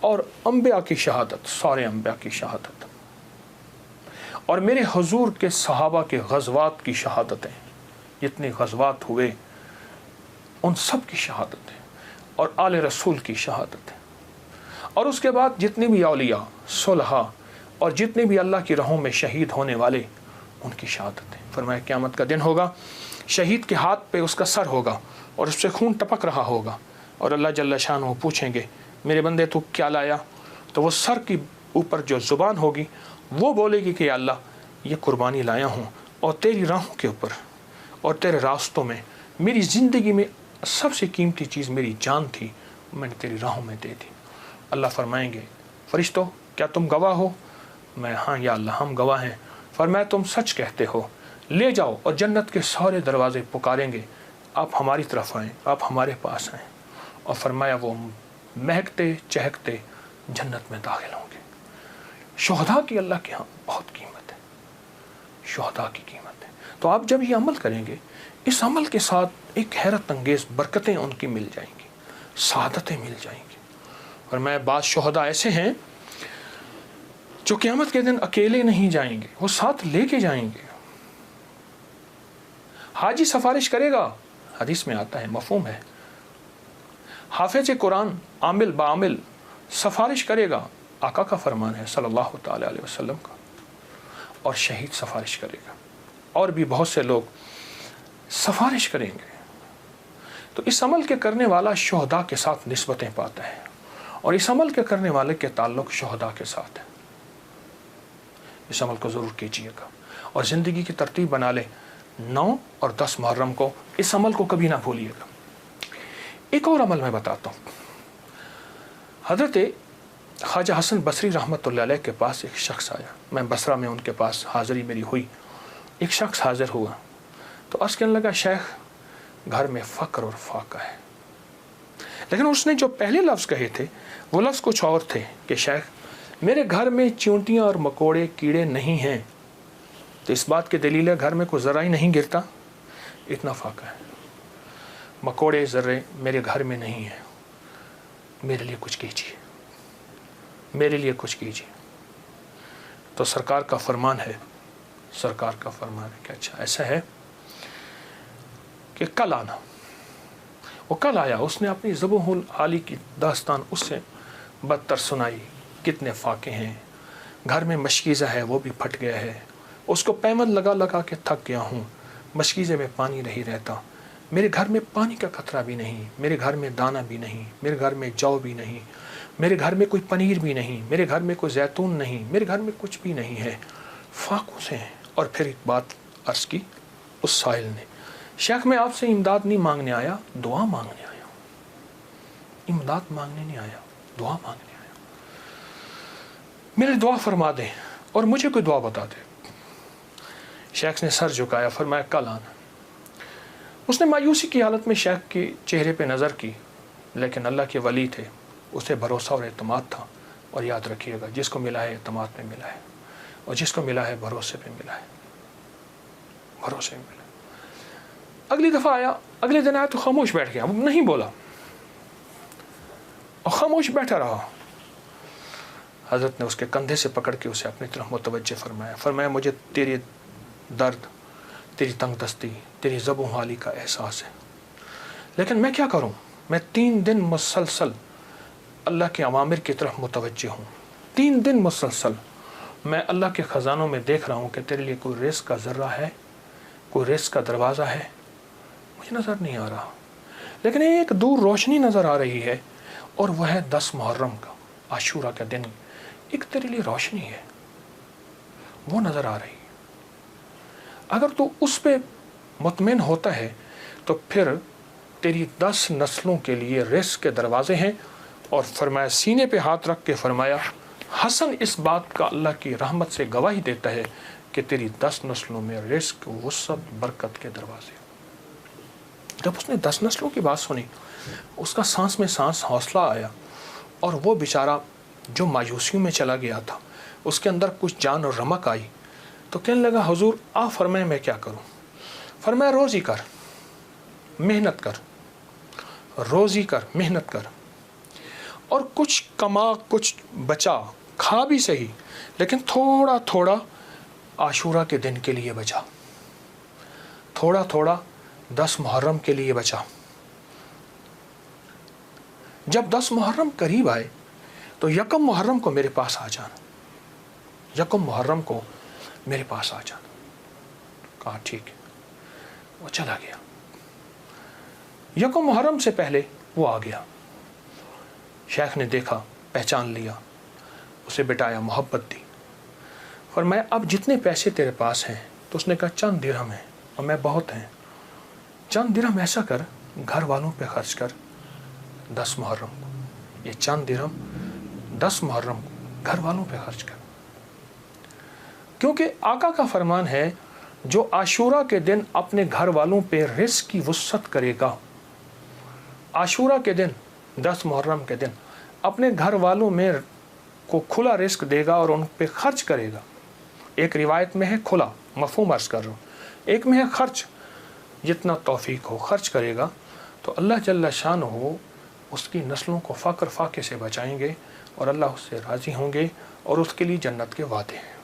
اور انبیاء کی شہادت، سارے انبیاء کی شہادت، اور میرے حضور کے صحابہ کے غزوات کی شہادتیں، جتنے غزوات ہوئے ان سب کی شہادتیں، اور آل رسول کی شہادتیں، اور اس کے بعد جتنے بھی اولیاء، صلحاء اور جتنے بھی اللہ کی راہوں میں شہید ہونے والے ان کی شہادتیں۔ فرمایا قیامت کا دن ہوگا، شہید کے ہاتھ پہ اس کا سر ہوگا اور اس سے خون ٹپک رہا ہوگا، اور اللہ جل شانہ پوچھیں گے میرے بندے تو کیا لایا؟ تو وہ سر کی اوپر جو زبان ہوگی وہ بولے گی کہ یا اللہ یہ قربانی لایا ہوں، اور تیری راہوں کے اوپر اور تیرے راستوں میں میری زندگی میں سب سے قیمتی چیز میری جان تھی، میں نے تیری راہوں میں دے دی۔ اللہ فرمائیں گے فرشتوں کیا تم گواہ ہو؟ میں ہاں یا اللہ ہم گواہ ہیں۔ فرمایا تم سچ کہتے ہو، لے جاؤ، اور جنت کے سارے دروازے پکاریں گے آپ ہماری طرف آئیں، آپ ہمارے پاس آئیں، اور فرمایا وہ مہکتے چہکتے جنت میں داخل ہوں گے۔ شہداء کی اللہ کے ہاں بہت قیمت ہے، شہداء کی قیمت ہے۔ تو آپ جب یہ عمل کریں گے، اس عمل کے ساتھ ایک حیرت انگیز برکتیں ان کی مل جائیں گی، سعادتیں مل جائیں گی۔ اور میں بعض شہداء ایسے ہیں جو قیامت کے دن اکیلے نہیں جائیں گے، وہ ساتھ لے کے جائیں گے۔ حاجی سفارش کرے گا، حدیث میں آتا ہے، مفہوم ہے۔ حافظ قرآن عامل بعامل سفارش کرے گا، آقا کا فرمان ہے صلی اللہ تعالی علیہ وسلم کا، اور شہید سفارش کرے گا، اور بھی بہت سے لوگ سفارش کریں گے۔ تو اس عمل کے کرنے والا شہداء کے ساتھ نسبتیں پاتا ہے، اور اس عمل کے کرنے والے کے تعلق شہداء کے ساتھ ہے۔ اس عمل کو ضرور کیجیے گا، اور زندگی کی ترتیب بنا لے، 9 اور 10 محرم کو اس عمل کو کبھی نہ بھولیے گا۔ ایک اور عمل میں بتاتا ہوں۔ حضرت خواجہ حسن بصری رحمۃ اللہ علیہ کے پاس ایک شخص آیا، میں بصرہ میں ان کے پاس حاضری میری ہوئی، ایک شخص حاضر ہوا تو عرض کرنے لگا شیخ گھر میں فقر اور فاقہ ہے، لیکن اس نے جو پہلے لفظ کہے تھے وہ لفظ کچھ اور تھے کہ شیخ میرے گھر میں چونٹیاں اور مکوڑے کیڑے نہیں ہیں، تو اس بات کی دلیل ہے گھر میں کوئی ذرہ ہی نہیں گرتا، اتنا فاقہ ہے، مکوڑے ذرے میرے گھر میں نہیں ہیں، میرے لیے کچھ کیجیے، میرے لیے کچھ کیجیے۔ تو سرکار کا فرمان ہے، سرکار کا فرمان ہے کہ اچھا ایسا ہے کہ کل آنا۔ وہ کل آیا، اس نے اپنی ذبح العالی کی داستان اس سے بدتر سنائی، کتنے فاقے ہیں، گھر میں مشکیزہ ہے وہ بھی پھٹ گیا ہے، اس کو پیمند لگا لگا کے تھک گیا ہوں، مشکیزے میں پانی نہیں رہتا، میرے گھر میں پانی کا قطرہ بھی نہیں، میرے گھر میں دانہ بھی نہیں، میرے گھر میں جو بھی نہیں، میرے گھر میں کوئی پنیر بھی نہیں، میرے گھر میں کوئی زیتون نہیں، میرے گھر میں کچھ بھی نہیں ہے، فاقوں سے ہیں۔ اور پھر ایک بات عرض کی اس سائل نے، شیخ میں آپ سے امداد نہیں مانگنے آیا، دعا مانگنے آیا، امداد مانگنے نہیں آیا، دعا مانگنے آیا، میرے دعا فرما دیں اور مجھے کوئی دعا بتا دے۔ شیخ نے سر جھکایا، فرمایا کل آنا۔ اس نے مایوسی کی حالت میں شیخ کے چہرے پہ نظر کی، لیکن اللہ کے ولی تھے، اسے بھروسہ اور اعتماد تھا، اور یاد رکھیے گا جس کو ملا ہے اعتماد پہ ملا ہے، اور جس کو ملا ہے بھروسے پہ ملا ہے، بھروسے پہ ملا ہے۔ اگلی دفعہ آیا، اگلے دن آیا تو خاموش بیٹھ گیا، وہ نہیں بولا اور خاموش بیٹھا رہا۔ حضرت نے اس کے کندھے سے پکڑ کے اسے اپنی طرف متوجہ فرمایا، فرمایا مجھے تیری درد، تیری تنگ دستی، تیری ذبح حالی کا احساس ہے، لیکن میں کیا کروں، میں 3 دن مسلسل اللہ کے اوامر کی طرف متوجہ ہوں، 3 دن مسلسل میں اللہ کے خزانوں میں دیکھ رہا ہوں کہ تیرے لیے کوئی رزق کا ذرہ ہے، کوئی رزق کا دروازہ ہے، مجھے نظر نہیں آ رہا، لیکن ایک دور روشنی نظر آ رہی ہے، اور وہ ہے 10 محرم کا، عاشورہ کا دن، ایک تیرے لیے روشنی ہے، وہ نظر آ رہی ہے۔ اگر تو اس پہ مطمئن ہوتا ہے تو پھر تیری 10 نسلوں کے لیے رزق کے دروازے ہیں۔ اور فرمایا سینے پہ ہاتھ رکھ کے فرمایا حسن اس بات کا اللہ کی رحمت سے گواہی دیتا ہے کہ تیری 10 نسلوں میں رزق، وسعت، برکت کے دروازے۔ جب اس نے 10 نسلوں کی بات سنی، اس کا سانس میں سانس حوصلہ آیا، اور وہ بیچارہ جو مایوسیوں میں چلا گیا تھا اس کے اندر کچھ جان اور رمق آئی، تو کہنے لگا حضور آپ فرمائیں میں کیا کروں؟ فرمایا روزی کر، محنت کر، روزی کر، محنت کر، اور کچھ کما کچھ بچا، کھا بھی صحیح لیکن تھوڑا تھوڑا عاشورہ کے دن کے لیے بچا، تھوڑا تھوڑا 10 محرم کے لیے بچا۔ جب 10 محرم قریب آئے تو 1 محرم کو میرے پاس آ جانا، 1 محرم کو میرے پاس آ جانا۔ کہا ٹھیک ہے، وہ چلا گیا۔ 1 محرم سے پہلے وہ آ گیا، شیخ نے دیکھا، پہچان لیا، اسے بٹایا، محبت دی، فرمایا اب جتنے پیسے تیرے پاس ہیں، تو اس نے کہا چند درہم ہیں، اور میں بہت ہیں، چند درہم ایسا کر گھر والوں پہ خرچ کر 10 محرم کو، یہ چند درہم 10 محرم کو گھر والوں پہ خرچ کر۔ کیونکہ آقا کا فرمان ہے جو عاشورہ کے دن اپنے گھر والوں پہ رزق کی وسعت کرے گا، عاشورہ کے دن 10 محرم کے دن اپنے گھر والوں میں کو کھلا رزق دے گا اور ان پہ خرچ کرے گا۔ ایک روایت میں ہے کھلا، مفہوم عرض کر رہا ہوں، ایک میں ہے خرچ، جتنا توفیق ہو خرچ کرے گا تو اللہ جل شانہ اس کی نسلوں کو فقر فاقے سے بچائیں گے اور اللہ اس سے راضی ہوں گے اور اس کے لیے جنت کے وعدے ہیں۔